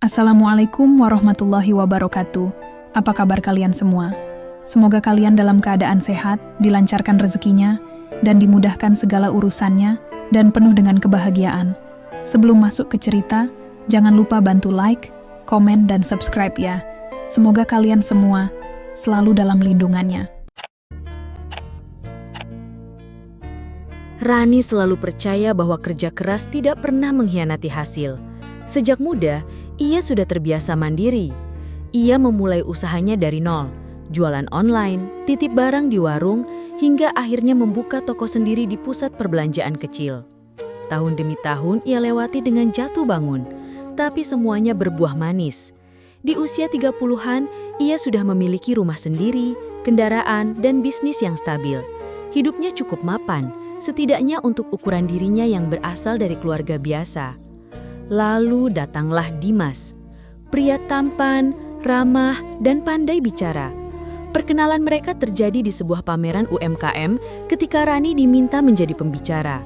Assalamualaikum warahmatullahi wabarakatuh. Apa kabar kalian semua? Semoga kalian dalam keadaan sehat, dilancarkan rezekinya, dan dimudahkan segala urusannya, dan penuh dengan kebahagiaan. Sebelum masuk ke cerita, jangan lupa bantu like, komen, dan subscribe ya. Semoga kalian semua selalu dalam lindungannya. Rani selalu percaya bahwa kerja keras tidak pernah mengkhianati hasil. Sejak muda, ia sudah terbiasa mandiri. Ia memulai usahanya dari nol, jualan online, titip barang di warung, hingga akhirnya membuka toko sendiri di pusat perbelanjaan kecil. Tahun demi tahun ia lewati dengan jatuh bangun, tapi semuanya berbuah manis. Di usia 30-an, ia sudah memiliki rumah sendiri, kendaraan, dan bisnis yang stabil. Hidupnya cukup mapan, setidaknya untuk ukuran dirinya yang berasal dari keluarga biasa. Lalu datanglah Dimas, pria tampan, ramah, dan pandai bicara. Perkenalan mereka terjadi di sebuah pameran UMKM ketika Rani diminta menjadi pembicara.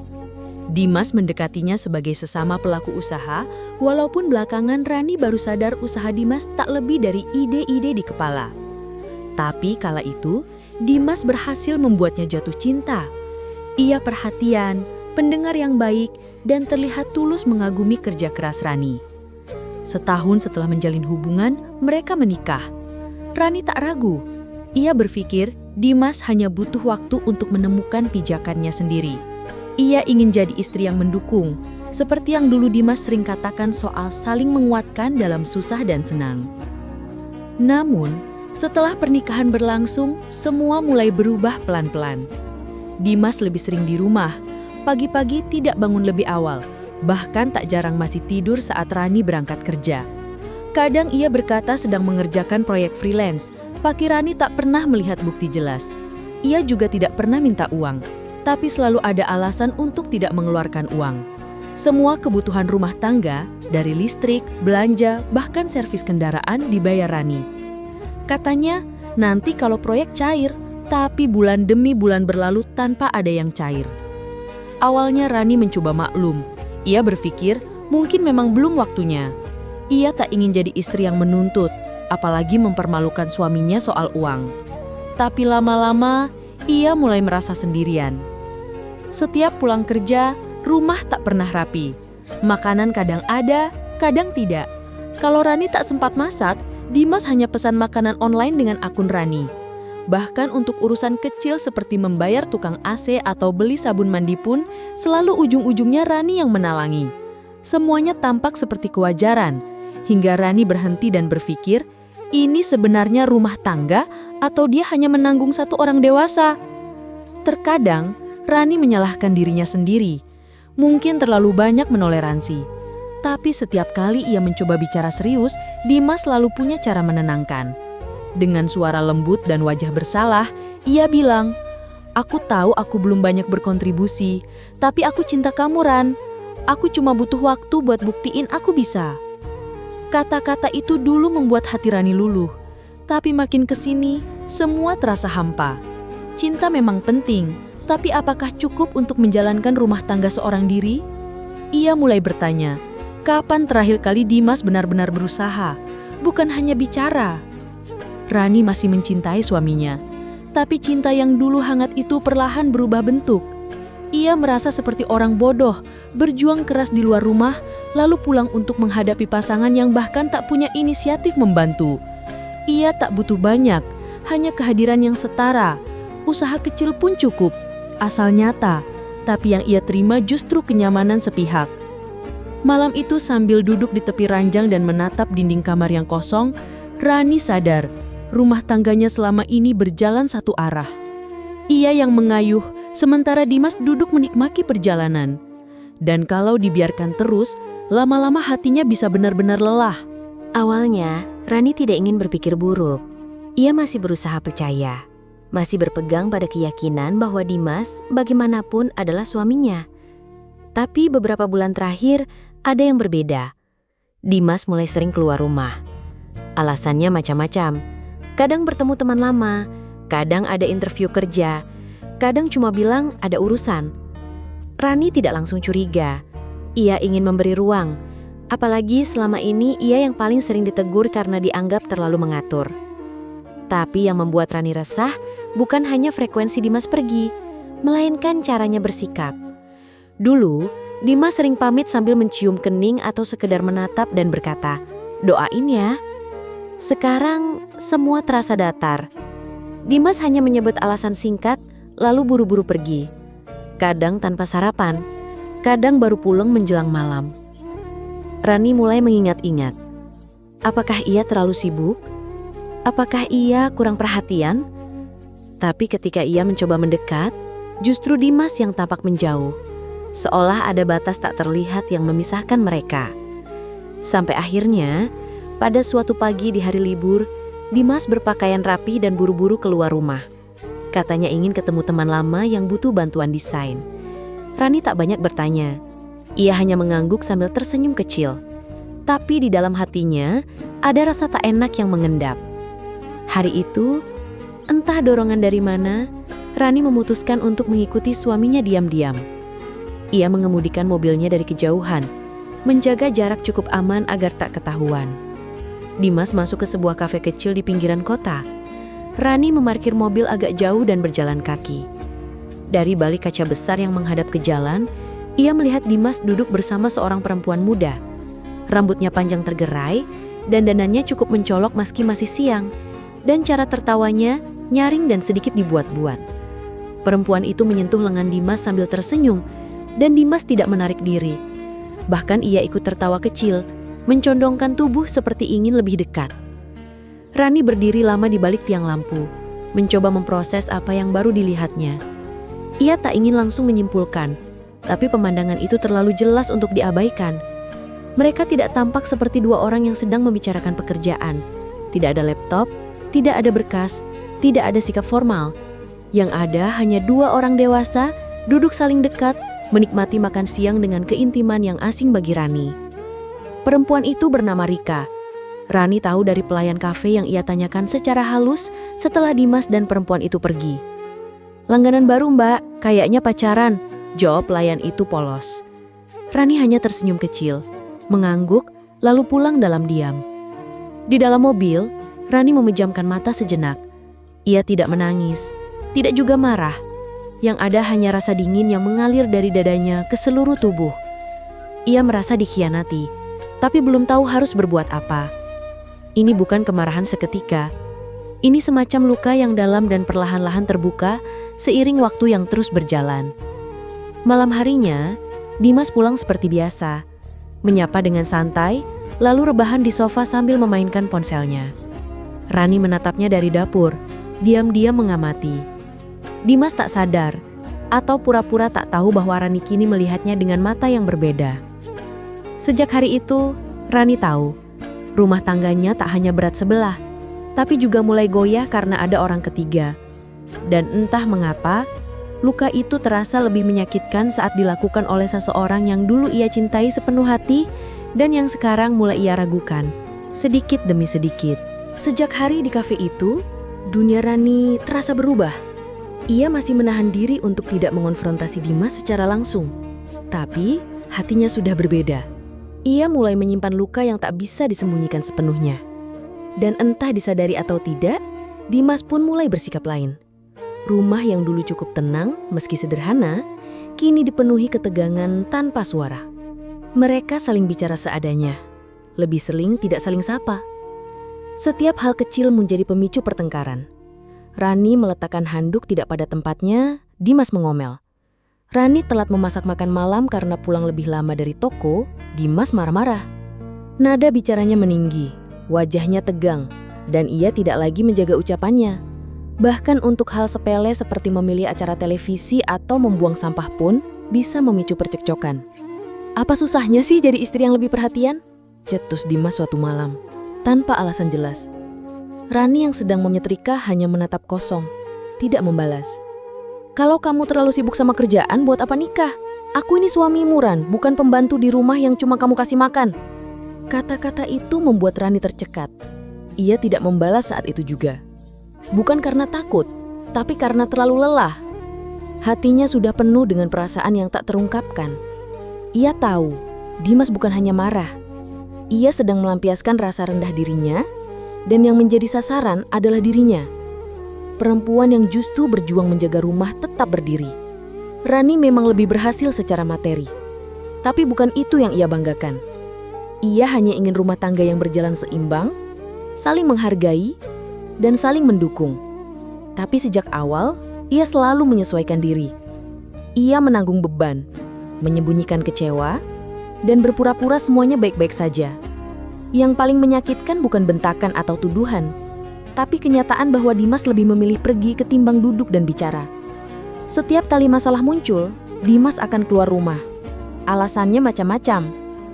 Dimas mendekatinya sebagai sesama pelaku usaha, walaupun belakangan Rani baru sadar usaha Dimas tak lebih dari ide-ide di kepala. Tapi kala itu, Dimas berhasil membuatnya jatuh cinta. Ia perhatian, pendengar yang baik, dan terlihat tulus mengagumi kerja keras Rani. Setahun setelah menjalin hubungan, mereka menikah. Rani tak ragu. Ia berpikir Dimas hanya butuh waktu untuk menemukan pijakannya sendiri. Ia ingin jadi istri yang mendukung, seperti yang dulu Dimas sering katakan soal saling menguatkan dalam susah dan senang. Namun, setelah pernikahan berlangsung, semua mulai berubah pelan-pelan. Dimas lebih sering di rumah, pagi-pagi tidak bangun lebih awal, bahkan tak jarang masih tidur saat Rani berangkat kerja. Kadang ia berkata sedang mengerjakan proyek freelance, tapi Rani tak pernah melihat bukti jelas. Ia juga tidak pernah minta uang, tapi selalu ada alasan untuk tidak mengeluarkan uang. Semua kebutuhan rumah tangga, dari listrik, belanja, bahkan servis kendaraan dibayar Rani. Katanya, nanti kalau proyek cair, tapi bulan demi bulan berlalu tanpa ada yang cair. Awalnya Rani mencoba maklum. Ia berpikir mungkin memang belum waktunya. Ia tak ingin jadi istri yang menuntut, apalagi mempermalukan suaminya soal uang. Tapi lama-lama, ia mulai merasa sendirian. Setiap pulang kerja, rumah tak pernah rapi. Makanan kadang ada, kadang tidak. Kalau Rani tak sempat masak, Dimas hanya pesan makanan online dengan akun Rani. Bahkan untuk urusan kecil seperti membayar tukang AC atau beli sabun mandi pun, selalu ujung-ujungnya Rani yang menalangi. Semuanya tampak seperti kewajaran, hingga Rani berhenti dan berpikir, ini sebenarnya rumah tangga atau dia hanya menanggung satu orang dewasa? Terkadang, Rani menyalahkan dirinya sendiri. Mungkin terlalu banyak menoleransi. Tapi setiap kali ia mencoba bicara serius, Dimas selalu punya cara menenangkan. Dengan suara lembut dan wajah bersalah, ia bilang, "Aku tahu aku belum banyak berkontribusi, tapi aku cinta kamu, Ran. Aku cuma butuh waktu buat buktiin aku bisa." Kata-kata itu dulu membuat hati Rani luluh, tapi makin kesini, semua terasa hampa. Cinta memang penting, tapi apakah cukup untuk menjalankan rumah tangga seorang diri? Ia mulai bertanya, kapan terakhir kali Dimas benar-benar berusaha, bukan hanya bicara? Rani masih mencintai suaminya, tapi cinta yang dulu hangat itu perlahan berubah bentuk. Ia merasa seperti orang bodoh, berjuang keras di luar rumah, lalu pulang untuk menghadapi pasangan yang bahkan tak punya inisiatif membantu. Ia tak butuh banyak, hanya kehadiran yang setara. Usaha kecil pun cukup, asal nyata, tapi yang ia terima justru kenyamanan sepihak. Malam itu sambil duduk di tepi ranjang dan menatap dinding kamar yang kosong, Rani sadar, rumah tangganya selama ini berjalan satu arah. Ia yang mengayuh, sementara Dimas duduk menikmati perjalanan. Dan kalau dibiarkan terus, lama-lama hatinya bisa benar-benar lelah. Awalnya, Rani tidak ingin berpikir buruk. Ia masih berusaha percaya, masih berpegang pada keyakinan bahwa Dimas bagaimanapun adalah suaminya. Tapi beberapa bulan terakhir, ada yang berbeda. Dimas mulai sering keluar rumah. Alasannya macam-macam. Kadang bertemu teman lama, kadang ada interview kerja, kadang cuma bilang ada urusan. Rani tidak langsung curiga. Ia ingin memberi ruang, Apalagi selama ini ia yang paling sering ditegur karena dianggap terlalu mengatur. Tapi yang membuat Rani resah bukan hanya frekuensi Dimas pergi, melainkan caranya bersikap. Dulu, Dimas sering pamit sambil mencium kening atau sekedar menatap dan berkata, "Doain ya." Sekarang semua terasa datar. Dimas hanya menyebut alasan singkat, lalu buru-buru pergi. Kadang tanpa sarapan, kadang baru pulang menjelang malam. Rani mulai mengingat-ingat. Apakah ia terlalu sibuk? Apakah ia kurang perhatian? Tapi ketika ia mencoba mendekat, justru Dimas yang tampak menjauh. Seolah ada batas tak terlihat yang memisahkan mereka. Sampai akhirnya, pada suatu pagi di hari libur, Dimas berpakaian rapi dan buru-buru keluar rumah. Katanya ingin ketemu teman lama yang butuh bantuan desain. Rani tak banyak bertanya. Ia hanya mengangguk sambil tersenyum kecil. Tapi di dalam hatinya, ada rasa tak enak yang mengendap. Hari itu, entah dorongan dari mana, Rani memutuskan untuk mengikuti suaminya diam-diam. Ia mengemudikan mobilnya dari kejauhan, menjaga jarak cukup aman agar tak ketahuan. Dimas masuk ke sebuah kafe kecil di pinggiran kota. Rani memarkir mobil agak jauh dan berjalan kaki. Dari balik kaca besar yang menghadap ke jalan, ia melihat Dimas duduk bersama seorang perempuan muda. Rambutnya panjang tergerai, dan dandannya cukup mencolok meski masih siang. Dan cara tertawanya nyaring dan sedikit dibuat-buat. Perempuan itu menyentuh lengan Dimas sambil tersenyum, dan Dimas tidak menarik diri. Bahkan ia ikut tertawa kecil, mencondongkan tubuh seperti ingin lebih dekat. Rani berdiri lama di balik tiang lampu, mencoba memproses apa yang baru dilihatnya. Ia tak ingin langsung menyimpulkan, tapi pemandangan itu terlalu jelas untuk diabaikan. Mereka tidak tampak seperti dua orang yang sedang membicarakan pekerjaan. Tidak ada laptop, tidak ada berkas, tidak ada sikap formal. Yang ada hanya dua orang dewasa, duduk saling dekat, menikmati makan siang dengan keintiman yang asing bagi Rani. Perempuan itu bernama Rika. Rani tahu dari pelayan kafe yang ia tanyakan secara halus setelah Dimas dan perempuan itu pergi. "Langganan baru, Mbak, kayaknya pacaran," jawab pelayan itu polos. Rani hanya tersenyum kecil, mengangguk, lalu pulang dalam diam. Di dalam mobil, Rani memejamkan mata sejenak. Ia tidak menangis, tidak juga marah. Yang ada hanya rasa dingin yang mengalir dari dadanya ke seluruh tubuh. Ia merasa dikhianati, tapi belum tahu harus berbuat apa. Ini bukan kemarahan seketika. Ini semacam luka yang dalam dan perlahan-lahan terbuka seiring waktu yang terus berjalan. Malam harinya, Dimas pulang seperti biasa, menyapa dengan santai, lalu rebahan di sofa sambil memainkan ponselnya. Rani menatapnya dari dapur, diam-diam mengamati. Dimas tak sadar, atau pura-pura tak tahu bahwa Rani kini melihatnya dengan mata yang berbeda. Sejak hari itu, Rani tahu, rumah tangganya tak hanya berat sebelah, tapi juga mulai goyah karena ada orang ketiga. Dan entah mengapa, luka itu terasa lebih menyakitkan saat dilakukan oleh seseorang yang dulu ia cintai sepenuh hati dan yang sekarang mulai ia ragukan, sedikit demi sedikit. Sejak hari di kafe itu, dunia Rani terasa berubah. Ia masih menahan diri untuk tidak mengonfrontasi Dimas secara langsung. Tapi, hatinya sudah berbeda. Ia mulai menyimpan luka yang tak bisa disembunyikan sepenuhnya. Dan entah disadari atau tidak, Dimas pun mulai bersikap lain. Rumah yang dulu cukup tenang, meski sederhana, kini dipenuhi ketegangan tanpa suara. Mereka saling bicara seadanya. Lebih sering tidak saling sapa. Setiap hal kecil menjadi pemicu pertengkaran. Rani meletakkan handuk tidak pada tempatnya, Dimas mengomel. Rani telat memasak makan malam karena pulang lebih lama dari toko, Dimas marah-marah. Nada bicaranya meninggi, wajahnya tegang, dan ia tidak lagi menjaga ucapannya. Bahkan untuk hal sepele seperti memilih acara televisi atau membuang sampah pun bisa memicu percekcokan. "Apa susahnya sih jadi istri yang lebih perhatian?" cetus Dimas suatu malam, tanpa alasan jelas. Rani yang sedang menyetrika hanya menatap kosong, tidak membalas. "Kalau kamu terlalu sibuk sama kerjaan, buat apa nikah? Aku ini suamimu, Ran, bukan pembantu di rumah yang cuma kamu kasih makan." Kata-kata itu membuat Rani tercekat. Ia tidak membalas saat itu juga. Bukan karena takut, tapi karena terlalu lelah. Hatinya sudah penuh dengan perasaan yang tak terungkapkan. Ia tahu, Dimas bukan hanya marah, Ia sedang melampiaskan rasa rendah dirinya, dan yang menjadi sasaran adalah dirinya. Perempuan yang justru berjuang menjaga rumah tetap berdiri. Rani memang lebih berhasil secara materi, tapi bukan itu yang ia banggakan. Ia hanya ingin rumah tangga yang berjalan seimbang, saling menghargai, dan saling mendukung. Tapi sejak awal, ia selalu menyesuaikan diri. Ia menanggung beban, menyembunyikan kecewa, dan berpura-pura semuanya baik-baik saja. Yang paling menyakitkan bukan bentakan atau tuduhan, tapi kenyataan bahwa Dimas lebih memilih pergi ketimbang duduk dan bicara. Setiap kali masalah muncul, Dimas akan keluar rumah. Alasannya macam-macam.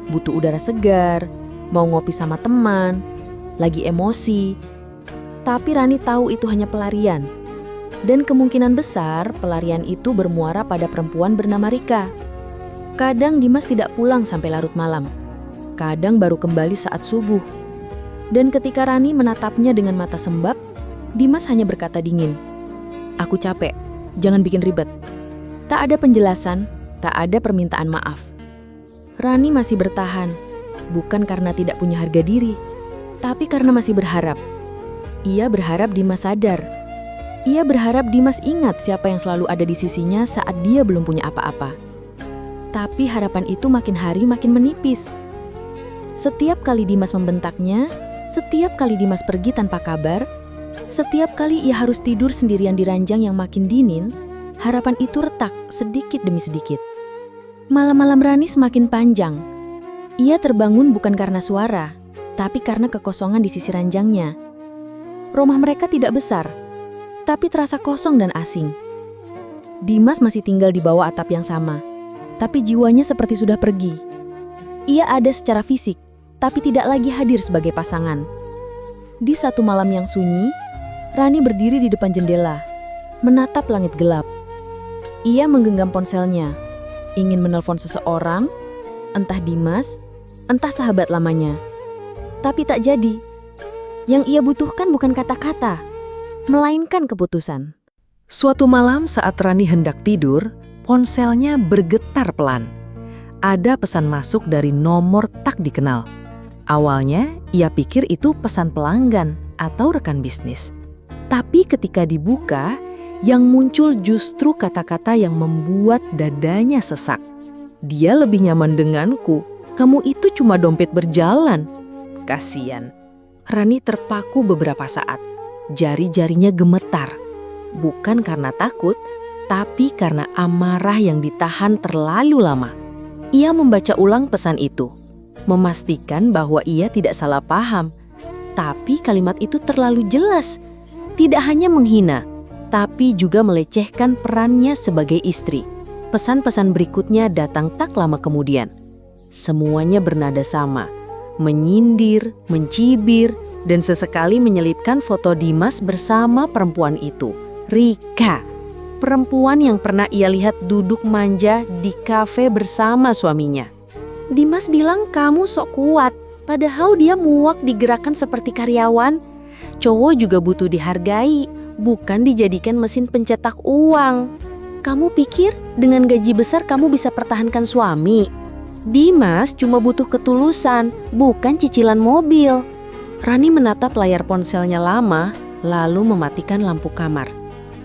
Butuh udara segar, mau ngopi sama teman, lagi emosi. Tapi Rani tahu itu hanya pelarian. Dan kemungkinan besar pelarian itu bermuara pada perempuan bernama Rika. Kadang Dimas tidak pulang sampai larut malam. Kadang baru kembali saat subuh. Dan ketika Rani menatapnya dengan mata sembab, Dimas hanya berkata dingin, "Aku capek, jangan bikin ribet." Tak ada penjelasan, tak ada permintaan maaf. Rani masih bertahan, bukan karena tidak punya harga diri, tapi karena masih berharap. Ia berharap Dimas sadar. Ia berharap Dimas ingat siapa yang selalu ada di sisinya saat dia belum punya apa-apa. Tapi harapan itu makin hari makin menipis. Setiap kali Dimas membentaknya, setiap kali Dimas pergi tanpa kabar, setiap kali ia harus tidur sendirian di ranjang yang makin dingin, harapan itu retak sedikit demi sedikit. Malam-malam Rani semakin panjang. Ia terbangun bukan karena suara, tapi karena kekosongan di sisi ranjangnya. Rumah mereka tidak besar, tapi terasa kosong dan asing. Dimas masih tinggal di bawah atap yang sama, tapi jiwanya seperti sudah pergi. Ia ada secara fisik, tapi tidak lagi hadir sebagai pasangan. Di satu malam yang sunyi, Rani berdiri di depan jendela, menatap langit gelap. Ia menggenggam ponselnya, ingin menelpon seseorang, entah Dimas, entah sahabat lamanya. Tapi tak jadi. Yang ia butuhkan bukan kata-kata, melainkan keputusan. Suatu malam saat Rani hendak tidur, ponselnya bergetar pelan. Ada pesan masuk dari nomor tak dikenal. Awalnya, ia pikir itu pesan pelanggan atau rekan bisnis. Tapi ketika dibuka, yang muncul justru kata-kata yang membuat dadanya sesak. "Dia lebih nyaman denganku, kamu itu cuma dompet berjalan." Kasian. Rani terpaku beberapa saat. Jari-jarinya gemetar. Bukan karena takut, tapi karena amarah yang ditahan terlalu lama. Ia membaca ulang pesan itu, memastikan bahwa ia tidak salah paham. Tapi kalimat itu terlalu jelas. Tidak hanya menghina, tapi juga melecehkan perannya sebagai istri. Pesan-pesan berikutnya datang tak lama kemudian. Semuanya bernada sama, menyindir, mencibir, dan sesekali menyelipkan foto Dimas bersama perempuan itu, Rika. Perempuan yang pernah ia lihat duduk manja di kafe bersama suaminya. Dimas bilang kamu sok kuat, padahal dia muak digerakkan seperti karyawan. Cowok juga butuh dihargai, bukan dijadikan mesin pencetak uang. Kamu pikir dengan gaji besar kamu bisa pertahankan suami? Dimas cuma butuh ketulusan, bukan cicilan mobil. Rani menatap layar ponselnya lama, lalu mematikan lampu kamar.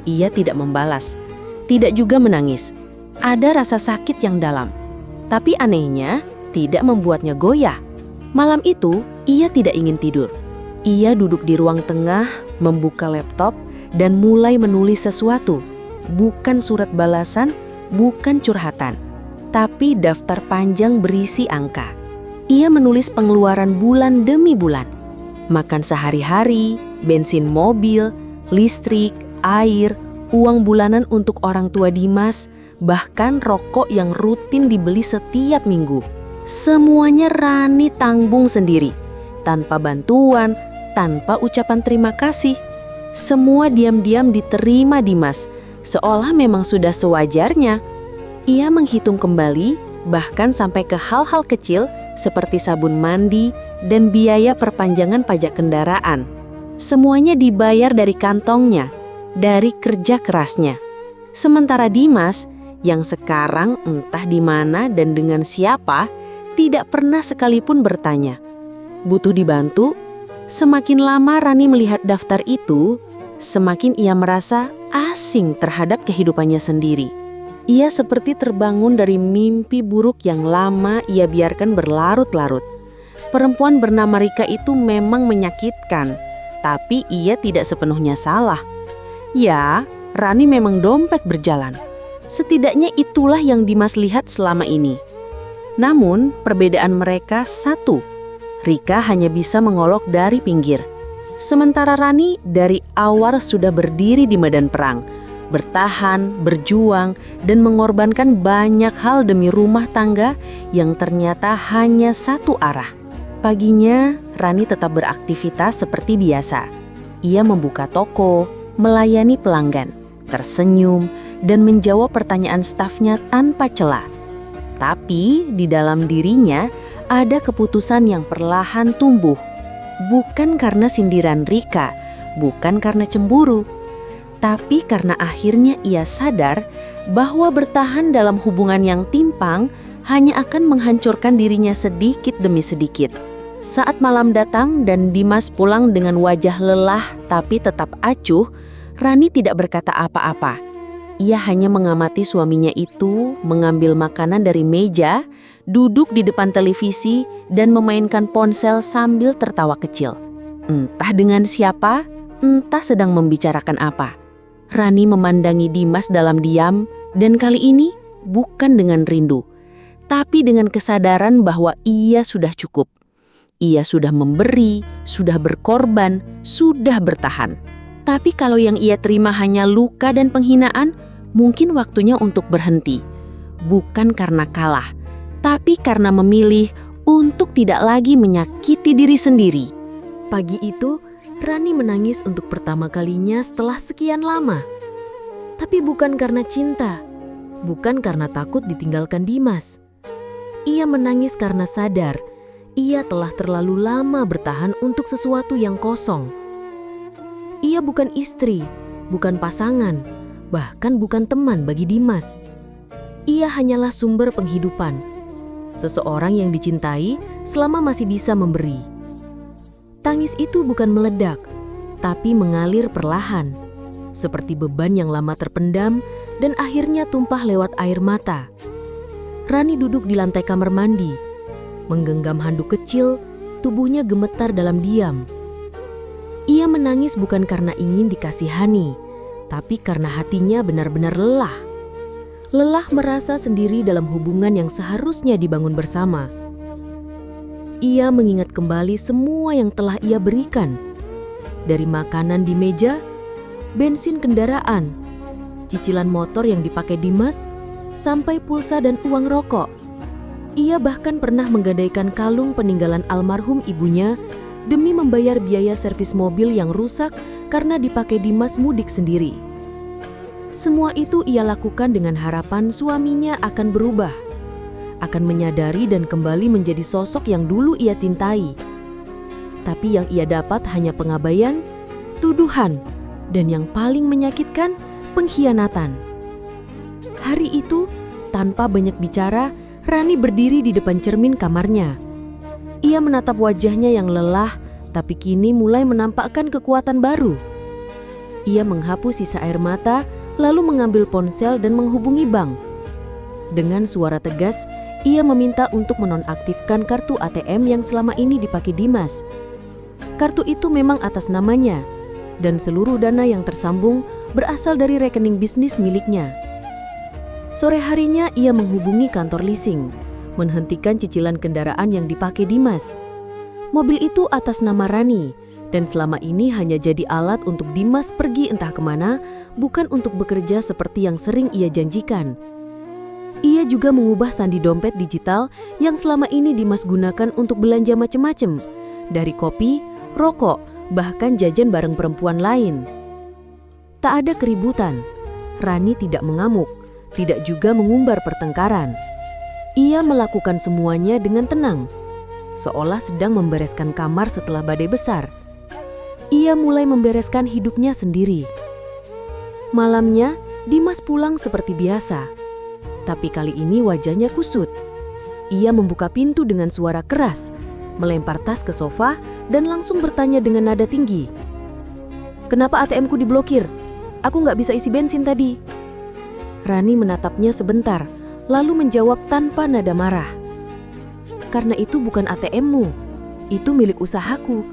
Ia tidak membalas, tidak juga menangis. Ada rasa sakit yang dalam, tapi anehnya tidak membuatnya goyah. Malam itu, ia tidak ingin tidur. Ia duduk di ruang tengah, membuka laptop, dan mulai menulis sesuatu. Bukan surat balasan, bukan curhatan, tapi daftar panjang berisi angka. Ia menulis pengeluaran bulan demi bulan. Makan sehari-hari, bensin mobil, listrik, air, uang bulanan untuk orang tua Dimas, bahkan rokok yang rutin dibeli setiap minggu. Semuanya Rani tanggung sendiri, tanpa bantuan, tanpa ucapan terima kasih. Semua diam-diam diterima Dimas, seolah memang sudah sewajarnya. Ia menghitung kembali, bahkan sampai ke hal-hal kecil seperti sabun mandi dan biaya perpanjangan pajak kendaraan. Semuanya dibayar dari kantongnya, dari kerja kerasnya. Sementara Dimas, yang sekarang entah di mana dan dengan siapa, tidak pernah sekalipun bertanya, butuh dibantu. Semakin lama Rani melihat daftar itu, semakin ia merasa asing terhadap kehidupannya sendiri. Ia seperti terbangun dari mimpi buruk yang lama ia biarkan berlarut-larut. Perempuan bernama Rika itu memang menyakitkan, tapi ia tidak sepenuhnya salah. Ya, Rani memang dompet berjalan. Setidaknya itulah yang Dimas lihat selama ini. Namun, perbedaan mereka satu. Rika hanya bisa mengolok dari pinggir. Sementara Rani dari awal sudah berdiri di medan perang, bertahan, berjuang, dan mengorbankan banyak hal demi rumah tangga yang ternyata hanya satu arah. Paginya, Rani tetap beraktivitas seperti biasa. Ia membuka toko, melayani pelanggan, tersenyum, dan menjawab pertanyaan stafnya tanpa celah. Tapi di dalam dirinya ada keputusan yang perlahan tumbuh. Bukan karena sindiran Rika, bukan karena cemburu, tapi karena akhirnya ia sadar bahwa bertahan dalam hubungan yang timpang hanya akan menghancurkan dirinya sedikit demi sedikit. Saat malam datang dan Dimas pulang dengan wajah lelah tapi tetap acuh, Rani tidak berkata apa-apa. Ia hanya mengamati suaminya itu mengambil makanan dari meja, duduk di depan televisi, dan memainkan ponsel sambil tertawa kecil. Entah dengan siapa, entah sedang membicarakan apa. Rani memandangi Dimas dalam diam, dan kali ini bukan dengan rindu, tapi dengan kesadaran bahwa ia sudah cukup. Ia sudah memberi, sudah berkorban, sudah bertahan. Tapi kalau yang ia terima hanya luka dan penghinaan, mungkin waktunya untuk berhenti. Bukan karena kalah, tapi karena memilih untuk tidak lagi menyakiti diri sendiri. Pagi itu, Rani menangis untuk pertama kalinya setelah sekian lama. Tapi bukan karena cinta, bukan karena takut ditinggalkan Dimas. Ia menangis karena sadar ia telah terlalu lama bertahan untuk sesuatu yang kosong. Ia bukan istri, bukan pasangan, bahkan bukan teman bagi Dimas. Ia hanyalah sumber penghidupan. Seseorang yang dicintai selama masih bisa memberi. Tangis itu bukan meledak, tapi mengalir perlahan. Seperti beban yang lama terpendam dan akhirnya tumpah lewat air mata. Rani duduk di lantai kamar mandi. Menggenggam handuk kecil, tubuhnya gemetar dalam diam. Ia menangis bukan karena ingin dikasihani, tapi karena hatinya benar-benar lelah. Lelah merasa sendiri dalam hubungan yang seharusnya dibangun bersama. Ia mengingat kembali semua yang telah ia berikan. Dari makanan di meja, bensin kendaraan, cicilan motor yang dipakai Dimas, sampai pulsa dan uang rokok. Ia bahkan pernah menggadaikan kalung peninggalan almarhum ibunya demi membayar biaya servis mobil yang rusak karena dipakai Dimas mudik sendiri. Semua itu ia lakukan dengan harapan suaminya akan berubah, akan menyadari dan kembali menjadi sosok yang dulu ia cintai. Tapi yang ia dapat hanya pengabaian, tuduhan, dan yang paling menyakitkan, pengkhianatan. Hari itu, tanpa banyak bicara, Rani berdiri di depan cermin kamarnya. Ia menatap wajahnya yang lelah, tapi kini mulai menampakkan kekuatan baru. Ia menghapus sisa air mata, lalu mengambil ponsel dan menghubungi bank. Dengan suara tegas, ia meminta untuk menonaktifkan kartu ATM yang selama ini dipakai Dimas. Kartu itu memang atas namanya, dan seluruh dana yang tersambung berasal dari rekening bisnis miliknya. Sore harinya ia menghubungi kantor leasing, menghentikan cicilan kendaraan yang dipakai Dimas. Mobil itu atas nama Rani, dan selama ini hanya jadi alat untuk Dimas pergi entah kemana, bukan untuk bekerja seperti yang sering ia janjikan. Ia juga mengubah sandi dompet digital yang selama ini Dimas gunakan untuk belanja macam-macam, dari kopi, rokok, bahkan jajan bareng perempuan lain. Tak ada keributan. Rani tidak mengamuk, tidak juga mengumbar pertengkaran. Ia melakukan semuanya dengan tenang, seolah sedang membereskan kamar setelah badai besar. Ia mulai membereskan hidupnya sendiri. Malamnya, Dimas pulang seperti biasa. Tapi kali ini wajahnya kusut. Ia membuka pintu dengan suara keras, melempar tas ke sofa, dan langsung bertanya dengan nada tinggi. "Kenapa ATM-ku diblokir? Aku nggak bisa isi bensin tadi." Rani menatapnya sebentar, lalu menjawab tanpa nada marah. "Karena itu bukan ATM-mu, itu milik usahaku,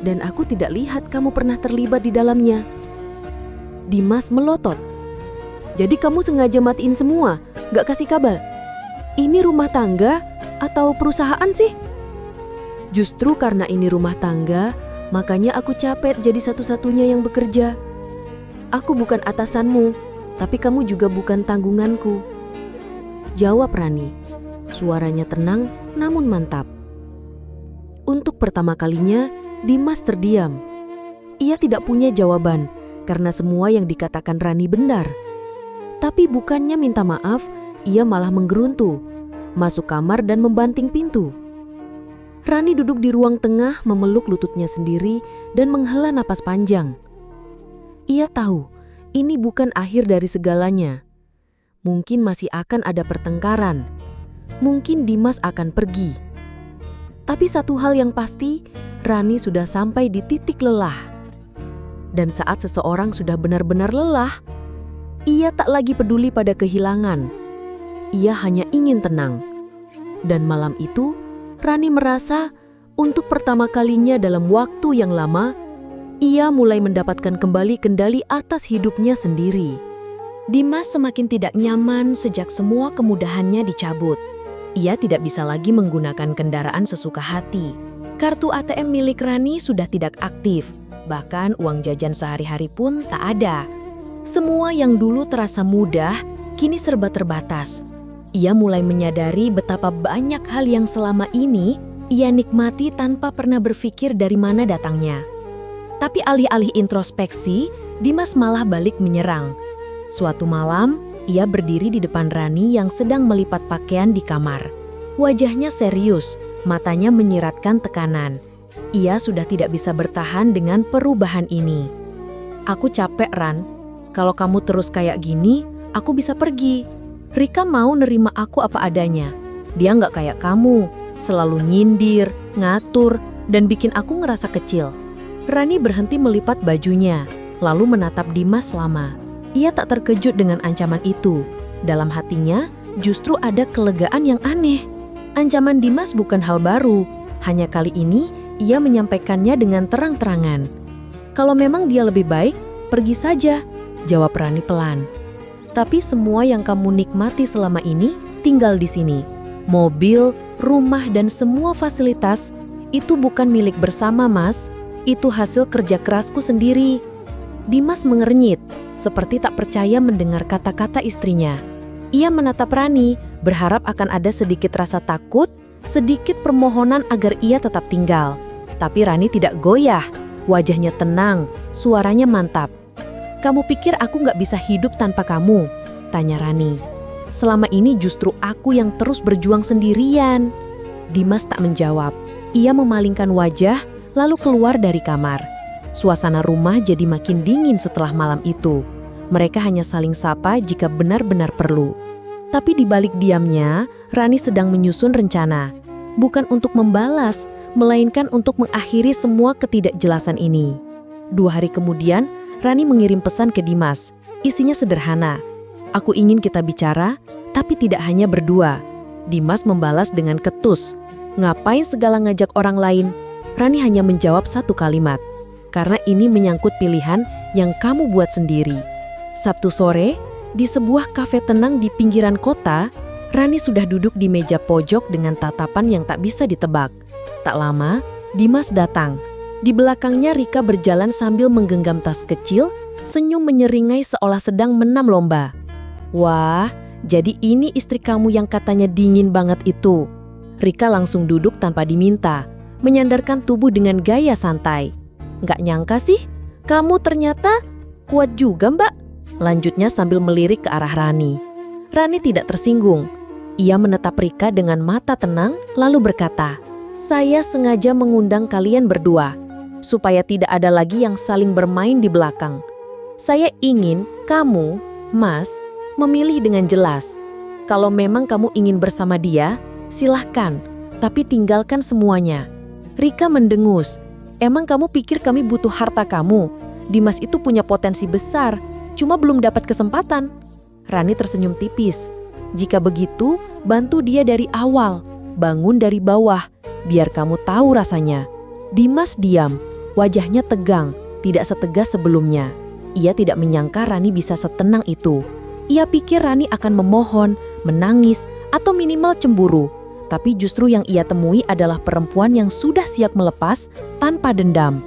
dan aku tidak lihat kamu pernah terlibat di dalamnya." Dimas melotot. "Jadi kamu sengaja matiin semua, nggak kasih kabar? Ini rumah tangga atau perusahaan sih?" "Justru karena ini rumah tangga, makanya aku capek jadi satu-satunya yang bekerja. Aku bukan atasanmu, tapi kamu juga bukan tanggunganku," jawab Rani. Suaranya tenang namun mantap. Untuk pertama kalinya, Dimas terdiam. Ia tidak punya jawaban karena semua yang dikatakan Rani benar. Tapi bukannya minta maaf, ia malah menggeruntu, masuk kamar dan membanting pintu. Rani duduk di ruang tengah memeluk lututnya sendiri dan menghela napas panjang. Ia tahu ini bukan akhir dari segalanya. Mungkin masih akan ada pertengkaran. Mungkin Dimas akan pergi. Tapi satu hal yang pasti, Rani sudah sampai di titik lelah. Dan saat seseorang sudah benar-benar lelah, ia tak lagi peduli pada kehilangan. Ia hanya ingin tenang. Dan malam itu, Rani merasa untuk pertama kalinya dalam waktu yang lama, ia mulai mendapatkan kembali kendali atas hidupnya sendiri. Dimas semakin tidak nyaman sejak semua kemudahannya dicabut. Ia tidak bisa lagi menggunakan kendaraan sesuka hati. Kartu ATM milik Rani sudah tidak aktif, bahkan uang jajan sehari-hari pun tak ada. Semua yang dulu terasa mudah, kini serba terbatas. Ia mulai menyadari betapa banyak hal yang selama ini ia nikmati tanpa pernah berpikir dari mana datangnya. Tapi alih-alih introspeksi, Dimas malah balik menyerang. Suatu malam, ia berdiri di depan Rani yang sedang melipat pakaian di kamar. Wajahnya serius, matanya menyiratkan tekanan. Ia sudah tidak bisa bertahan dengan perubahan ini. "Aku capek, Ran. Kalau kamu terus kayak gini, aku bisa pergi. Rika mau nerima aku apa adanya. Dia nggak kayak kamu, selalu nyindir, ngatur, dan bikin aku ngerasa kecil." Rani berhenti melipat bajunya, lalu menatap Dimas lama. Ia tak terkejut dengan ancaman itu. Dalam hatinya, justru ada kelegaan yang aneh. Ancaman Dimas bukan hal baru, hanya kali ini ia menyampaikannya dengan terang-terangan. "Kalau memang dia lebih baik, pergi saja," jawab Rani pelan. "Tapi semua yang kamu nikmati selama ini tinggal di sini. Mobil, rumah, dan semua fasilitas itu bukan milik bersama, Mas. Itu hasil kerja kerasku sendiri." Dimas mengernyit, seperti tak percaya mendengar kata-kata istrinya. Ia menatap Rani, berharap akan ada sedikit rasa takut, sedikit permohonan agar ia tetap tinggal. Tapi Rani tidak goyah, wajahnya tenang, suaranya mantap. "Kamu pikir aku nggak bisa hidup tanpa kamu?" tanya Rani. "Selama ini justru aku yang terus berjuang sendirian." Dimas tak menjawab. Ia memalingkan wajah, lalu keluar dari kamar. Suasana rumah jadi makin dingin setelah malam itu. Mereka hanya saling sapa jika benar-benar perlu. Tapi di balik diamnya, Rani sedang menyusun rencana. Bukan untuk membalas, melainkan untuk mengakhiri semua ketidakjelasan ini. 2 hari kemudian, Rani mengirim pesan ke Dimas. Isinya sederhana. "Aku ingin kita bicara, tapi tidak hanya berdua." Dimas membalas dengan ketus. "Ngapain segala ngajak orang lain?" Rani hanya menjawab satu kalimat. "Karena ini menyangkut pilihan yang kamu buat sendiri." Sabtu sore, di sebuah kafe tenang di pinggiran kota, Rani sudah duduk di meja pojok dengan tatapan yang tak bisa ditebak. Tak lama, Dimas datang. Di belakangnya Rika berjalan sambil menggenggam tas kecil, senyum menyeringai seolah sedang menam lomba. "Wah, jadi ini istri kamu yang katanya dingin banget itu." Rika langsung duduk tanpa diminta, menyandarkan tubuh dengan gaya santai. "Nggak nyangka sih, kamu ternyata kuat juga, Mbak," lanjutnya sambil melirik ke arah Rani. Rani tidak tersinggung. Ia menatap Rika dengan mata tenang, lalu berkata, "Saya sengaja mengundang kalian berdua, supaya tidak ada lagi yang saling bermain di belakang. Saya ingin kamu, Mas, memilih dengan jelas. Kalau memang kamu ingin bersama dia, silahkan, tapi tinggalkan semuanya. Rika mendengus. Emang kamu pikir kami butuh harta kamu? Dimas itu punya potensi besar, cuma belum dapat kesempatan. Rani tersenyum tipis. Jika begitu, bantu dia dari awal, bangun dari bawah, biar kamu tahu rasanya. Dimas diam, wajahnya tegang, tidak setegas sebelumnya. Ia tidak menyangka Rani bisa setenang itu. Ia pikir Rani akan memohon, menangis, atau minimal cemburu. Tapi justru yang ia temui adalah perempuan yang sudah siap melepas tanpa dendam.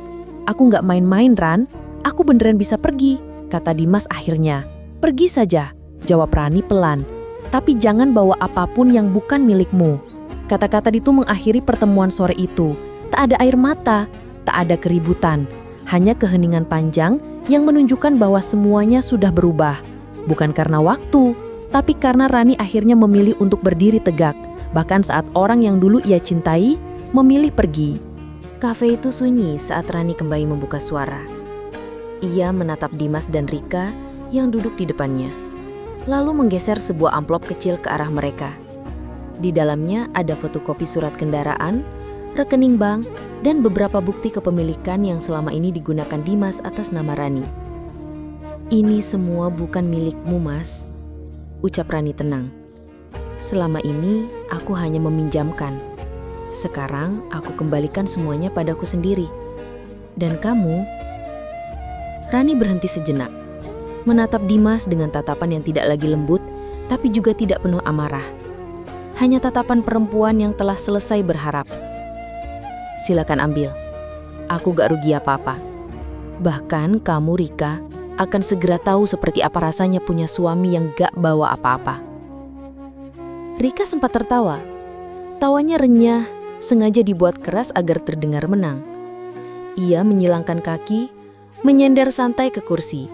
Aku nggak main-main, Ran. Aku beneran bisa pergi, kata Dimas akhirnya. Pergi saja, jawab Rani pelan. Tapi jangan bawa apapun yang bukan milikmu. Kata-kata itu mengakhiri pertemuan sore itu. Tak ada air mata, tak ada keributan. Hanya keheningan panjang yang menunjukkan bahwa semuanya sudah berubah. Bukan karena waktu, tapi karena Rani akhirnya memilih untuk berdiri tegak. Bahkan saat orang yang dulu ia cintai, memilih pergi. Kafe itu sunyi saat Rani kembali membuka suara. Ia menatap Dimas dan Rika yang duduk di depannya. Lalu menggeser sebuah amplop kecil ke arah mereka. Di dalamnya ada fotokopi surat kendaraan, rekening bank, dan beberapa bukti kepemilikan yang selama ini digunakan Dimas atas nama Rani. Ini semua bukan milikmu, Mas, ucap Rani tenang. Selama ini aku hanya meminjamkan. Sekarang aku kembalikan semuanya padaku sendiri. Dan kamu? Rani berhenti sejenak, menatap Dimas dengan tatapan yang tidak lagi lembut, tapi juga tidak penuh amarah. Hanya tatapan perempuan yang telah selesai berharap. Silakan ambil. Aku gak rugi apa-apa. Bahkan kamu, Rika, akan segera tahu seperti apa rasanya punya suami yang gak bawa apa-apa. Rika sempat tertawa. Tawanya renyah, sengaja dibuat keras agar terdengar menang. Ia menyilangkan kaki, menyender santai ke kursi.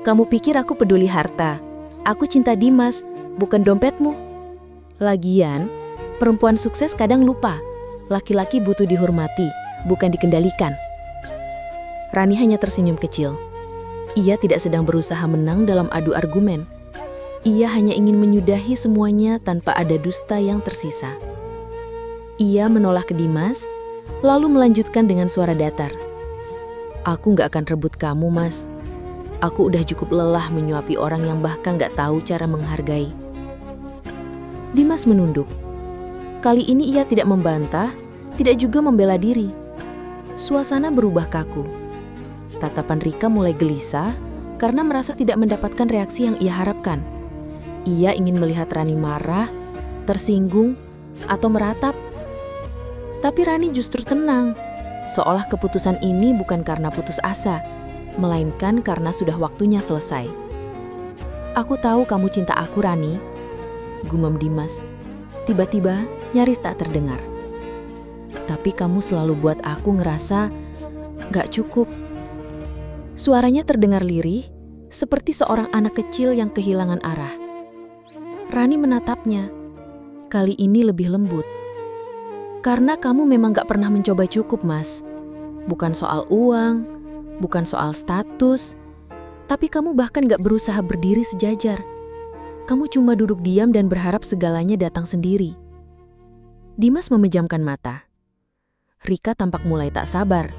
Kamu pikir aku peduli harta? Aku cinta Dimas, bukan dompetmu. Lagian, perempuan sukses kadang lupa. Laki-laki butuh dihormati, bukan dikendalikan. Rani hanya tersenyum kecil. Ia tidak sedang berusaha menang dalam adu argumen. Ia hanya ingin menyudahi semuanya tanpa ada dusta yang tersisa. Ia menoleh ke Dimas, lalu melanjutkan dengan suara datar. Aku gak akan rebut kamu, Mas. Aku udah cukup lelah menyuapi orang yang bahkan gak tahu cara menghargai. Dimas menunduk. Kali ini ia tidak membantah, tidak juga membela diri. Suasana berubah kaku. Tatapan Rika mulai gelisah karena merasa tidak mendapatkan reaksi yang ia harapkan. Ia ingin melihat Rani marah, tersinggung, atau meratap. Tapi Rani justru tenang, seolah keputusan ini bukan karena putus asa, melainkan karena sudah waktunya selesai. Aku tahu kamu cinta aku, Rani, gumam Dimas. Tiba-tiba nyaris tak terdengar. Tapi kamu selalu buat aku ngerasa gak cukup. Suaranya terdengar lirih, seperti seorang anak kecil yang kehilangan arah. Rani menatapnya, kali ini lebih lembut. Karena kamu memang gak pernah mencoba cukup, Mas. Bukan soal uang, bukan soal status, tapi kamu bahkan gak berusaha berdiri sejajar. Kamu cuma duduk diam dan berharap segalanya datang sendiri. Dimas memejamkan mata. Rika tampak mulai tak sabar.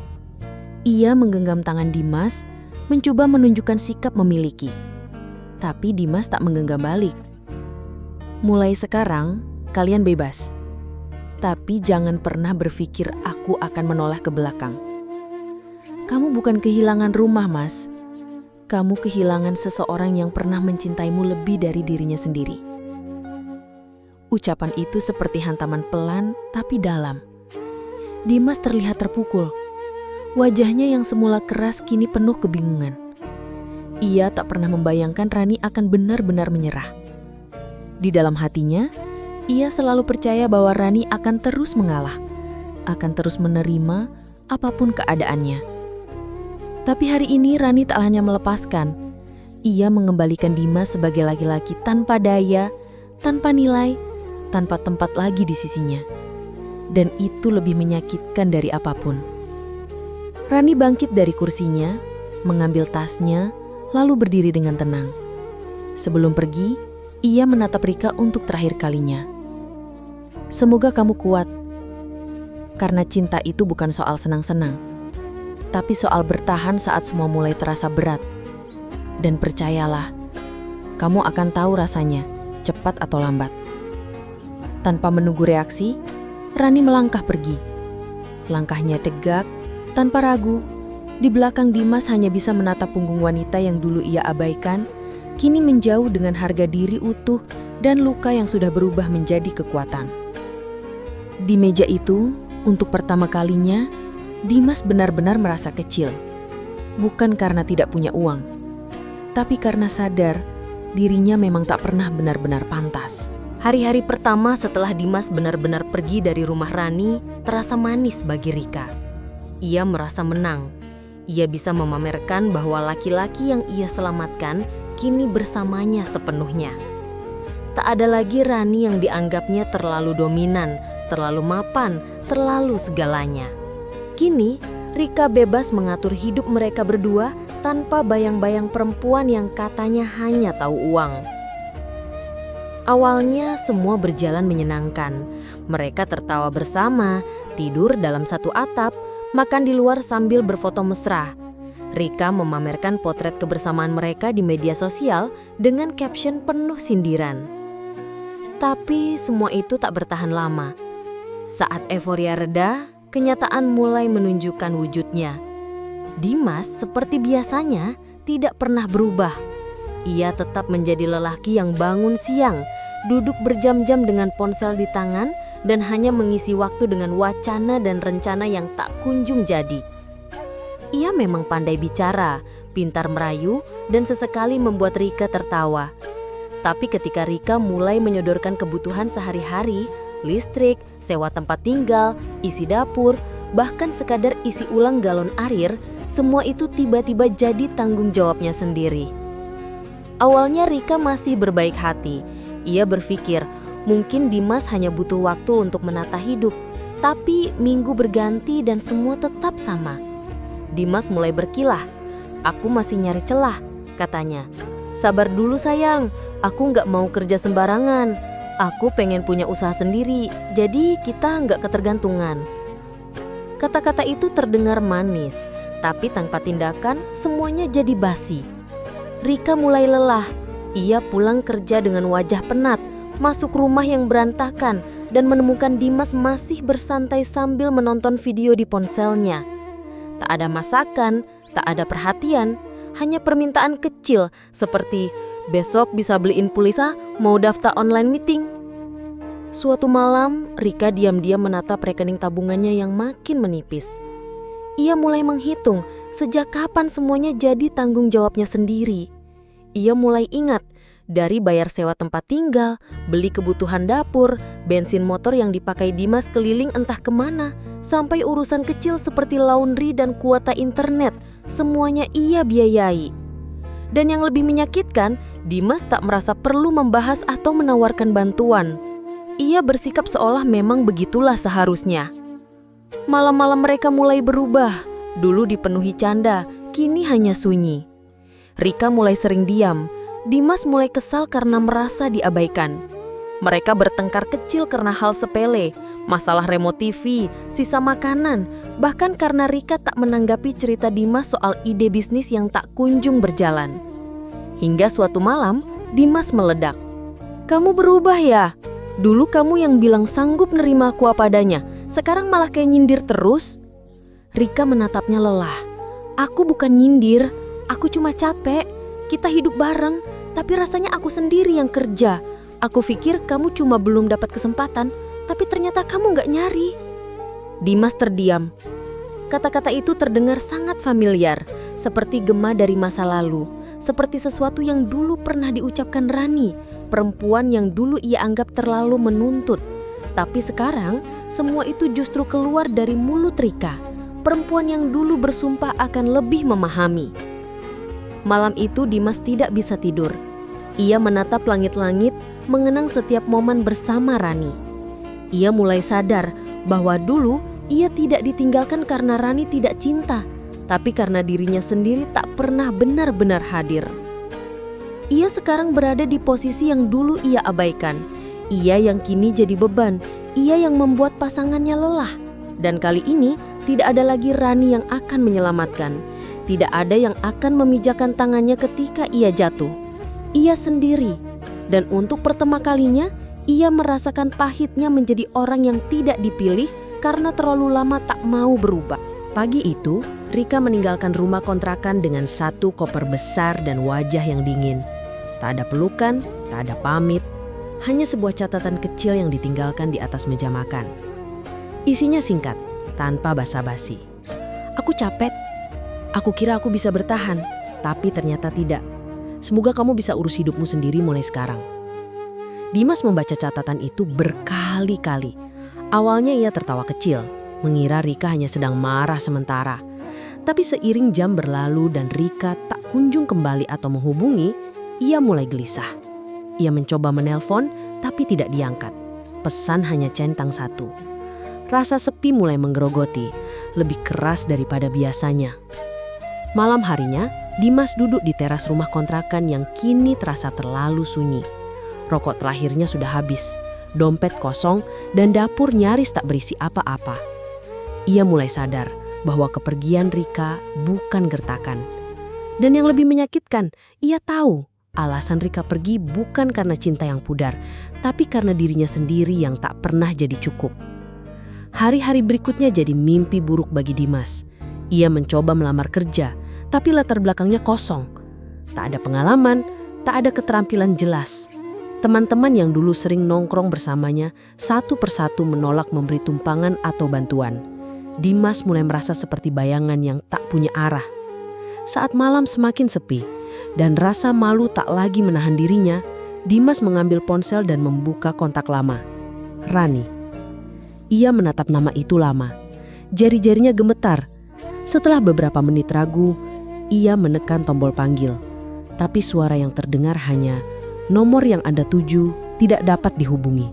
Ia menggenggam tangan Dimas, mencoba menunjukkan sikap memiliki. Tapi Dimas tak menggenggam balik. Mulai sekarang, kalian bebas. Tapi jangan pernah berpikir aku akan menoleh ke belakang. Kamu bukan kehilangan rumah, Mas. Kamu kehilangan seseorang yang pernah mencintaimu lebih dari dirinya sendiri. Ucapan itu seperti hantaman pelan tapi dalam. Dimas terlihat terpukul. Wajahnya yang semula keras kini penuh kebingungan. Ia tak pernah membayangkan Rani akan benar-benar menyerah. Di dalam hatinya, ia selalu percaya bahwa Rani akan terus mengalah, akan terus menerima apapun keadaannya. Tapi hari ini Rani tak hanya melepaskan. Ia mengembalikan Dimas sebagai laki-laki tanpa daya, tanpa nilai, tanpa tempat lagi di sisinya. Dan itu lebih menyakitkan dari apapun. Rani bangkit dari kursinya, mengambil tasnya, lalu berdiri dengan tenang. Sebelum pergi, ia menatap Rika untuk terakhir kalinya. Semoga kamu kuat. Karena cinta itu bukan soal senang-senang, tapi soal bertahan saat semua mulai terasa berat. Dan percayalah, kamu akan tahu rasanya, cepat atau lambat. Tanpa menunggu reaksi, Rani melangkah pergi. Langkahnya tegak, tanpa ragu. Di belakang Dimas hanya bisa menatap punggung wanita yang dulu ia abaikan, kini menjauh dengan harga diri utuh dan luka yang sudah berubah menjadi kekuatan. Di meja itu, untuk pertama kalinya, Dimas benar-benar merasa kecil. Bukan karena tidak punya uang, tapi karena sadar dirinya memang tak pernah benar-benar pantas. Hari-hari pertama setelah Dimas benar-benar pergi dari rumah Rani terasa manis bagi Rika. Ia merasa menang. Ia bisa memamerkan bahwa laki-laki yang ia selamatkan kini bersamanya sepenuhnya. Tak ada lagi Rani yang dianggapnya terlalu dominan, terlalu mapan, terlalu segalanya. Kini, Rika bebas mengatur hidup mereka berdua tanpa bayang-bayang perempuan yang katanya hanya tahu uang. Awalnya semua berjalan menyenangkan. Mereka tertawa bersama, tidur dalam satu atap, makan di luar sambil berfoto mesra. Rika memamerkan potret kebersamaan mereka di media sosial dengan caption penuh sindiran. Tapi semua itu tak bertahan lama. Saat euforia reda, kenyataan mulai menunjukkan wujudnya. Dimas seperti biasanya tidak pernah berubah. Ia tetap menjadi lelaki yang bangun siang, duduk berjam-jam dengan ponsel di tangan, dan hanya mengisi waktu dengan wacana dan rencana yang tak kunjung jadi. Ia memang pandai bicara, pintar merayu, dan sesekali membuat Rika tertawa. Tapi ketika Rika mulai menyodorkan kebutuhan sehari-hari, listrik, sewa tempat tinggal, isi dapur, bahkan sekadar isi ulang galon air, semua itu tiba-tiba jadi tanggung jawabnya sendiri. Awalnya Rika masih berbaik hati. Ia berpikir mungkin Dimas hanya butuh waktu untuk menata hidup. Tapi minggu berganti dan semua tetap sama. Dimas mulai berkilah. "Aku masih nyari celah," katanya. "Sabar dulu sayang, aku nggak mau kerja sembarangan. Aku pengen punya usaha sendiri, jadi kita nggak ketergantungan." Kata-kata itu terdengar manis, tapi tanpa tindakan semuanya jadi basi. Rika mulai lelah. Ia pulang kerja dengan wajah penat, masuk rumah yang berantakan, dan menemukan Dimas masih bersantai sambil menonton video di ponselnya. Tak ada masakan, tak ada perhatian, hanya permintaan kecil seperti, "Besok bisa beliin pulsa, mau daftar online meeting." Suatu malam, Rika diam-diam menatap rekening tabungannya yang makin menipis. Ia mulai menghitung sejak kapan semuanya jadi tanggung jawabnya sendiri. Ia mulai ingat dari bayar sewa tempat tinggal, beli kebutuhan dapur, bensin motor yang dipakai Dimas keliling entah kemana, sampai urusan kecil seperti laundry dan kuota internet, semuanya ia biayai. Dan yang lebih menyakitkan, Dimas tak merasa perlu membahas atau menawarkan bantuan. Ia bersikap seolah memang begitulah seharusnya. Malam-malam mereka mulai berubah. Dulu dipenuhi canda, kini hanya sunyi. Rika mulai sering diam. Dimas mulai kesal karena merasa diabaikan. Mereka bertengkar kecil karena hal sepele, masalah remote TV, sisa makanan, bahkan karena Rika tak menanggapi cerita Dimas soal ide bisnis yang tak kunjung berjalan. Hingga suatu malam, Dimas meledak. "Kamu berubah ya? Dulu kamu yang bilang sanggup nerima aku apa adanya, sekarang malah kayak nyindir terus." Rika menatapnya lelah. "Aku bukan nyindir, aku cuma capek. Kita hidup bareng, tapi rasanya aku sendiri yang kerja. Aku pikir kamu cuma belum dapat kesempatan, tapi ternyata kamu gak nyari." Dimas terdiam. Kata-kata itu terdengar sangat familiar, seperti gema dari masa lalu, seperti sesuatu yang dulu pernah diucapkan Rani, perempuan yang dulu ia anggap terlalu menuntut. Tapi sekarang, semua itu justru keluar dari mulut Rika, perempuan yang dulu bersumpah akan lebih memahami. Malam itu Dimas tidak bisa tidur. Ia menatap langit-langit, mengenang setiap momen bersama Rani. Ia mulai sadar bahwa dulu ia tidak ditinggalkan karena Rani tidak cinta, tapi karena dirinya sendiri tak pernah benar-benar hadir. Ia sekarang berada di posisi yang dulu ia abaikan. Ia yang kini jadi beban, ia yang membuat pasangannya lelah. Dan kali ini tidak ada lagi Rani yang akan menyelamatkan. Tidak ada yang akan memijakan tangannya ketika ia jatuh. Ia sendiri. Dan untuk pertama kalinya, ia merasakan pahitnya menjadi orang yang tidak dipilih karena terlalu lama tak mau berubah. Pagi itu, Rika meninggalkan rumah kontrakan dengan satu koper besar dan wajah yang dingin. Tak ada pelukan, tak ada pamit, hanya sebuah catatan kecil yang ditinggalkan di atas meja makan. Isinya singkat, tanpa basa-basi. Aku capek. Aku kira aku bisa bertahan, tapi ternyata tidak. Semoga kamu bisa urus hidupmu sendiri mulai sekarang. Dimas membaca catatan itu berkali-kali. Awalnya ia tertawa kecil, mengira Rika hanya sedang marah sementara. Tapi seiring jam berlalu dan Rika tak kunjung kembali atau menghubungi, ia mulai gelisah. Ia mencoba menelpon, tapi tidak diangkat. Pesan hanya centang satu. Rasa sepi mulai menggerogoti, lebih keras daripada biasanya. Malam harinya, Dimas duduk di teras rumah kontrakan yang kini terasa terlalu sunyi. Rokok terakhirnya sudah habis, dompet kosong, dan dapur nyaris tak berisi apa-apa. Ia mulai sadar bahwa kepergian Rika bukan gertakan. Dan yang lebih menyakitkan, ia tahu alasan Rika pergi bukan karena cinta yang pudar, tapi karena dirinya sendiri yang tak pernah jadi cukup. Hari-hari berikutnya jadi mimpi buruk bagi Dimas. Ia mencoba melamar kerja, tapi latar belakangnya kosong. Tak ada pengalaman, tak ada keterampilan jelas. Teman-teman yang dulu sering nongkrong bersamanya satu persatu menolak memberi tumpangan atau bantuan. Dimas mulai merasa seperti bayangan yang tak punya arah. Saat malam semakin sepi dan rasa malu tak lagi menahan dirinya, Dimas mengambil ponsel dan membuka kontak lama. Rani. Ia menatap nama itu lama. Jari-jarinya gemetar. Setelah beberapa menit ragu, ia menekan tombol panggil. Tapi suara yang terdengar hanya, "Nomor yang Anda tuju tidak dapat dihubungi."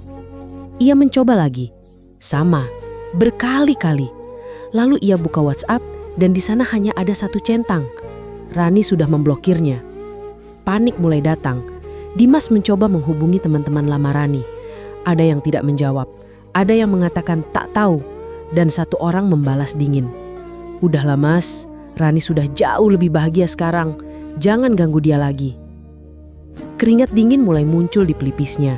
Ia mencoba lagi. Sama, berkali-kali. Lalu ia buka WhatsApp dan di sana hanya ada satu centang. Rani sudah memblokirnya. Panik mulai datang. Dimas mencoba menghubungi teman-teman lama Rani. Ada yang tidak menjawab, ada yang mengatakan tak tahu, dan satu orang membalas dingin. "Udahlah Mas, Rani sudah jauh lebih bahagia sekarang. Jangan ganggu dia lagi." Keringat dingin mulai muncul di pelipisnya.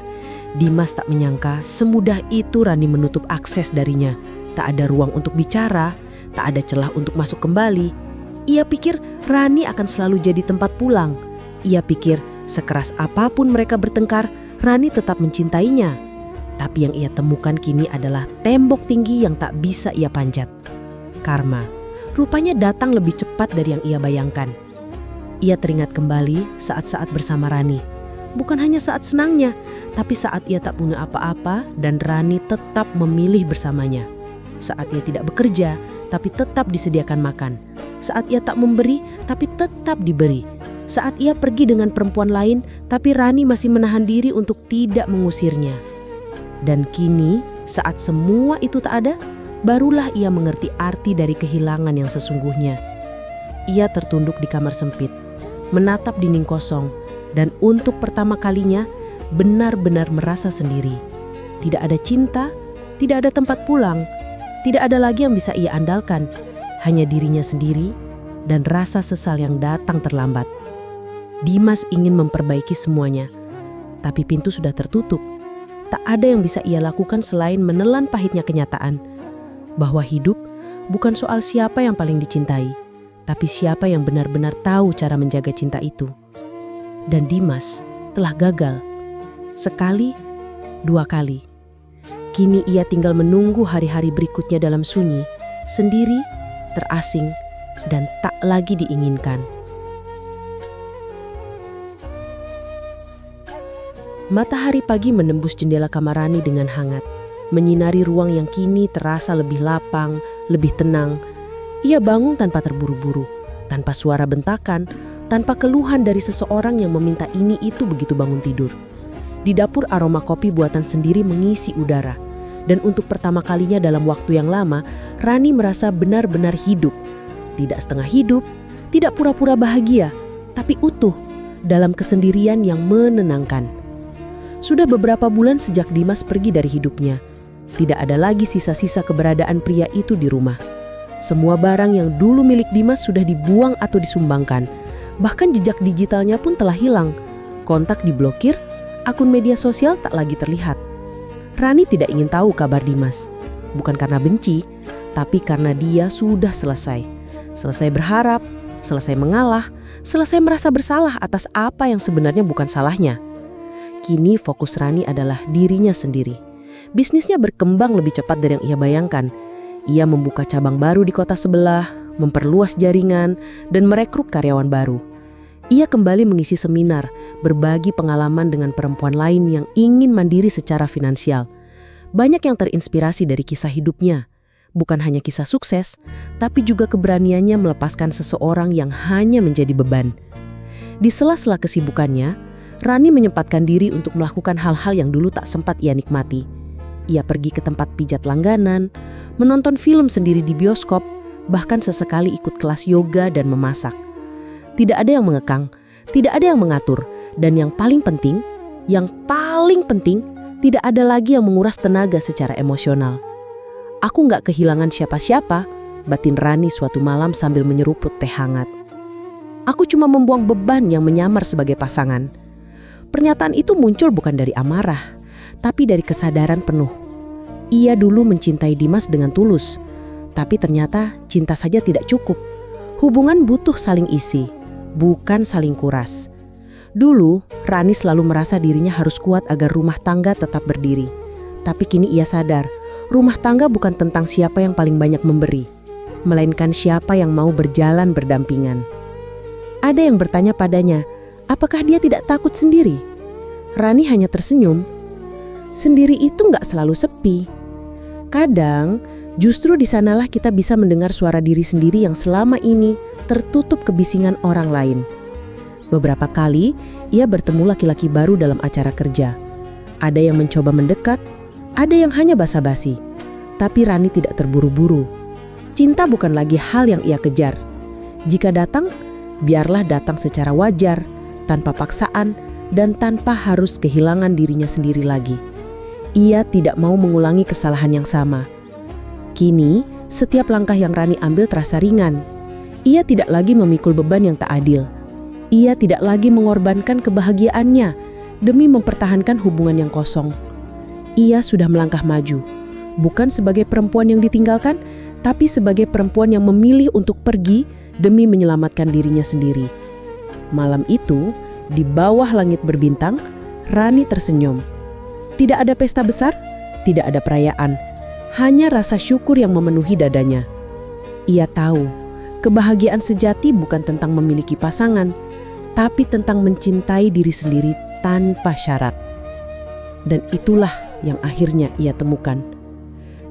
Dimas tak menyangka semudah itu Rani menutup akses darinya. Tak ada ruang untuk bicara, tak ada celah untuk masuk kembali. Ia pikir Rani akan selalu jadi tempat pulang. Ia pikir sekeras apapun mereka bertengkar, Rani tetap mencintainya. Tapi yang ia temukan kini adalah tembok tinggi yang tak bisa ia panjat. Karma, rupanya datang lebih cepat dari yang ia bayangkan. Ia teringat kembali saat-saat bersama Rani. Bukan hanya saat senangnya, tapi saat ia tak punya apa-apa dan Rani tetap memilih bersamanya. Saat ia tidak bekerja, tapi tetap disediakan makan. Saat ia tak memberi, tapi tetap diberi. Saat ia pergi dengan perempuan lain, tapi Rani masih menahan diri untuk tidak mengusirnya. Dan kini, saat semua itu tak ada, barulah ia mengerti arti dari kehilangan yang sesungguhnya. Ia tertunduk di kamar sempit, menatap dinding kosong, dan untuk pertama kalinya benar-benar merasa sendiri. Tidak ada cinta, tidak ada tempat pulang, tidak ada lagi yang bisa ia andalkan, hanya dirinya sendiri dan rasa sesal yang datang terlambat. Dimas ingin memperbaiki semuanya, tapi pintu sudah tertutup. Tak ada yang bisa ia lakukan selain menelan pahitnya kenyataan bahwa hidup bukan soal siapa yang paling dicintai, tapi siapa yang benar-benar tahu cara menjaga cinta itu. Dan Dimas telah gagal. Sekali, dua kali. Kini ia tinggal menunggu hari-hari berikutnya dalam sunyi, sendiri, terasing, dan tak lagi diinginkan. Matahari pagi menembus jendela kamar Rani dengan hangat, menyinari ruang yang kini terasa lebih lapang, lebih tenang. Ia bangun tanpa terburu-buru, tanpa suara bentakan, tanpa keluhan dari seseorang yang meminta ini itu begitu bangun tidur. Di dapur aroma kopi buatan sendiri mengisi udara. Dan untuk pertama kalinya dalam waktu yang lama, Rani merasa benar-benar hidup. Tidak setengah hidup, tidak pura-pura bahagia, tapi utuh dalam kesendirian yang menenangkan. Sudah beberapa bulan sejak Dimas pergi dari hidupnya. Tidak ada lagi sisa-sisa keberadaan pria itu di rumah. Semua barang yang dulu milik Dimas sudah dibuang atau disumbangkan. Bahkan jejak digitalnya pun telah hilang. Kontak diblokir, akun media sosial tak lagi terlihat. Rani tidak ingin tahu kabar Dimas. Bukan karena benci, tapi karena dia sudah selesai. Selesai berharap, selesai mengalah, selesai merasa bersalah atas apa yang sebenarnya bukan salahnya. Kini fokus Rani adalah dirinya sendiri. Bisnisnya berkembang lebih cepat dari yang ia bayangkan. Ia membuka cabang baru di kota sebelah, memperluas jaringan, dan merekrut karyawan baru. Ia kembali mengisi seminar, berbagi pengalaman dengan perempuan lain yang ingin mandiri secara finansial. Banyak yang terinspirasi dari kisah hidupnya. Bukan hanya kisah sukses, tapi juga keberaniannya melepaskan seseorang yang hanya menjadi beban. Di sela-sela kesibukannya, Rani menyempatkan diri untuk melakukan hal-hal yang dulu tak sempat ia nikmati. Ia pergi ke tempat pijat langganan, menonton film sendiri di bioskop, bahkan sesekali ikut kelas yoga dan memasak. Tidak ada yang mengekang, tidak ada yang mengatur, dan yang paling penting, tidak ada lagi yang menguras tenaga secara emosional. Aku nggak kehilangan siapa-siapa, batin Rani suatu malam sambil menyeruput teh hangat. Aku cuma membuang beban yang menyamar sebagai pasangan. Pernyataan itu muncul bukan dari amarah, tapi dari kesadaran penuh. Ia dulu mencintai Dimas dengan tulus, tapi ternyata cinta saja tidak cukup. Hubungan butuh saling isi, bukan saling kuras. Dulu, Rani selalu merasa dirinya harus kuat agar rumah tangga tetap berdiri. Tapi kini ia sadar, rumah tangga bukan tentang siapa yang paling banyak memberi, melainkan siapa yang mau berjalan berdampingan. Ada yang bertanya padanya, apakah dia tidak takut sendiri? Rani hanya tersenyum. Sendiri itu nggak selalu sepi. Kadang, justru di sanalah kita bisa mendengar suara diri sendiri yang selama ini tertutup kebisingan orang lain. Beberapa kali, ia bertemu laki-laki baru dalam acara kerja. Ada yang mencoba mendekat, ada yang hanya basa-basi. Tapi Rani tidak terburu-buru. Cinta bukan lagi hal yang ia kejar. Jika datang, biarlah datang secara wajar, tanpa paksaan, dan tanpa harus kehilangan dirinya sendiri lagi. Ia tidak mau mengulangi kesalahan yang sama. Kini, setiap langkah yang Rani ambil terasa ringan. Ia tidak lagi memikul beban yang tak adil. Ia tidak lagi mengorbankan kebahagiaannya demi mempertahankan hubungan yang kosong. Ia sudah melangkah maju, bukan sebagai perempuan yang ditinggalkan, tapi sebagai perempuan yang memilih untuk pergi demi menyelamatkan dirinya sendiri. Malam itu, di bawah langit berbintang, Rani tersenyum. Tidak ada pesta besar, tidak ada perayaan, hanya rasa syukur yang memenuhi dadanya. Ia tahu, kebahagiaan sejati bukan tentang memiliki pasangan, tapi tentang mencintai diri sendiri tanpa syarat. Dan itulah yang akhirnya ia temukan.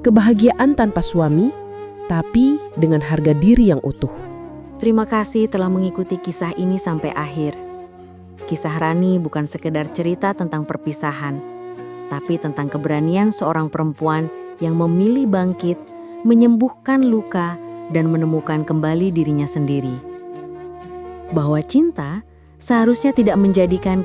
Kebahagiaan tanpa suami, tapi dengan harga diri yang utuh. Terima kasih telah mengikuti kisah ini sampai akhir. Kisah Rani bukan sekedar cerita tentang perpisahan, tapi tentang keberanian seorang perempuan yang memilih bangkit, menyembuhkan luka, dan menemukan kembali dirinya sendiri. Bahwa cinta seharusnya tidak menjadikan